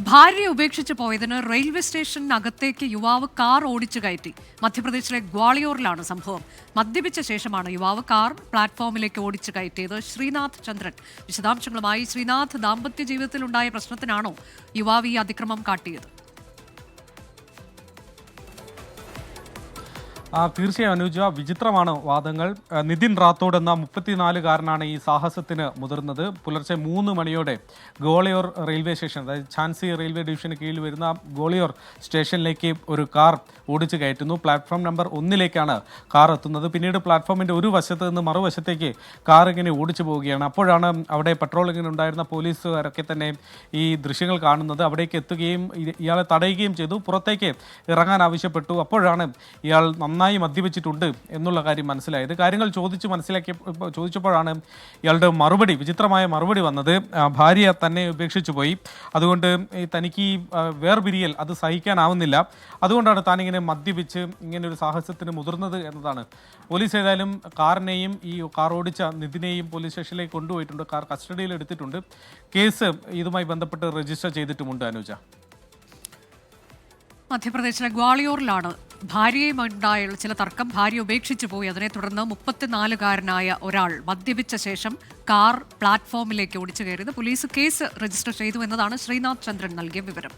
ഭാര്യയെ ഉപേക്ഷിച്ച് പോയതിന് റെയിൽവേ സ്റ്റേഷനകത്തേക്ക് യുവാവ് കാർ ഓടിച്ചു കയറ്റി. മധ്യപ്രദേശിലെ ഗ്വാളിയോറിലാണ് സംഭവം. മദ്യപിച്ച ശേഷമാണ് യുവാവ് കാർ പ്ലാറ്റ്ഫോമിലേക്ക് ഓടിച്ചു കയറ്റിയത്. ശ്രീനാഥ് ചന്ദ്രൻ വിശദാംശങ്ങളുമായി. ശ്രീനാഥ്, ദാമ്പത്യ ജീവിതത്തിലുണ്ടായ പ്രശ്നത്തിനാണോ യുവാവ് ഈ അതിക്രമം കാട്ടിയത്? തീർച്ചയായും അനുജ, വിചിത്രമാണ് വാദങ്ങൾ. നിതിൻ റാത്തോഡ് എന്ന 34-കാരനാണ് ഈ സാഹസത്തിന് മുതിർന്നത്. പുലർച്ചെ 3 മണിയോടെ ഗോളിയോർ റെയിൽവേ സ്റ്റേഷൻ, അതായത് ഝാൻസി റെയിൽവേ ഡിവിഷന് കീഴിൽ വരുന്ന ഗോളിയോർ സ്റ്റേഷനിലേക്ക് ഒരു കാർ ഓടിച്ചു കയറ്റുന്നു. പ്ലാറ്റ്ഫോം നമ്പർ 1-ലേക്കാണ് കാർ എത്തുന്നത്. പിന്നീട് പ്ലാറ്റ്ഫോമിൻ്റെ ഒരു വശത്ത് നിന്ന് മറുവശത്തേക്ക് കാർ ഇങ്ങനെ ഓടിച്ചു പോവുകയാണ്. അപ്പോഴാണ് അവിടെ പട്രോളിങ്ങിന് ഉണ്ടായിരുന്ന പോലീസുകാരൊക്കെ തന്നെ ഈ ദൃശ്യങ്ങൾ കാണുന്നത്. അവിടേക്ക് എത്തുകയും ഇയാളെ തടയുകയും ചെയ്തു. പുറത്തേക്ക് ഇറങ്ങാൻ ആവശ്യപ്പെട്ടു. അപ്പോഴാണ് ഇയാൾ നന്നായി മദ്യപിച്ചിട്ടുണ്ട് എന്നുള്ള കാര്യം മനസ്സിലായത്. കാര്യങ്ങൾ ചോദിച്ചപ്പോഴാണ് ഇയാളുടെ മറുപടി, വിചിത്രമായ മറുപടി വന്നത്. ഭാര്യ തന്നെ ഉപേക്ഷിച്ചു പോയി, അതുകൊണ്ട് തനിക്ക് ഈ വേർപിരിയൽ അത് സഹിക്കാനാവുന്നില്ല, അതുകൊണ്ടാണ് താനിങ്ങനെ മദ്യപിച്ച് ഇങ്ങനെ ഒരു സാഹസത്തിന് മുതിർന്നത് എന്നതാണ്. പോലീസ് ഏതായാലും കാറിനെയും ഈ കാർ ഓടിച്ച നിതിനെയും പോലീസ് സ്റ്റേഷനിലേക്ക് കൊണ്ടുപോയിട്ടുണ്ട്. കാർ കസ്റ്റഡിയിൽ എടുത്തിട്ടുണ്ട്. കേസ് ഇതുമായി ബന്ധപ്പെട്ട് രജിസ്റ്റർ ചെയ്തിട്ടുമുണ്ട്. അനുജ, മധ്യപ്രദേശിലെ ഗ്വാളിയോറിലാണ് ഭാര്യയുമുണ്ടായുള്ള ചില തർക്കം. ഭാര്യ ഉപേക്ഷിച്ചു പോയി. അതിനെ തുടർന്ന് 34-കാരനായ ഒരാൾ മദ്യപിച്ച ശേഷം കാർ പ്ലാറ്റ്ഫോമിലേക്ക് ഓടിച്ചു കയറിയത്. പോലീസ് കേസ് രജിസ്റ്റർ ചെയ്തു എന്നതാണ് ശ്രീനാഥ് ചന്ദ്രൻ നൽകിയ വിവരം.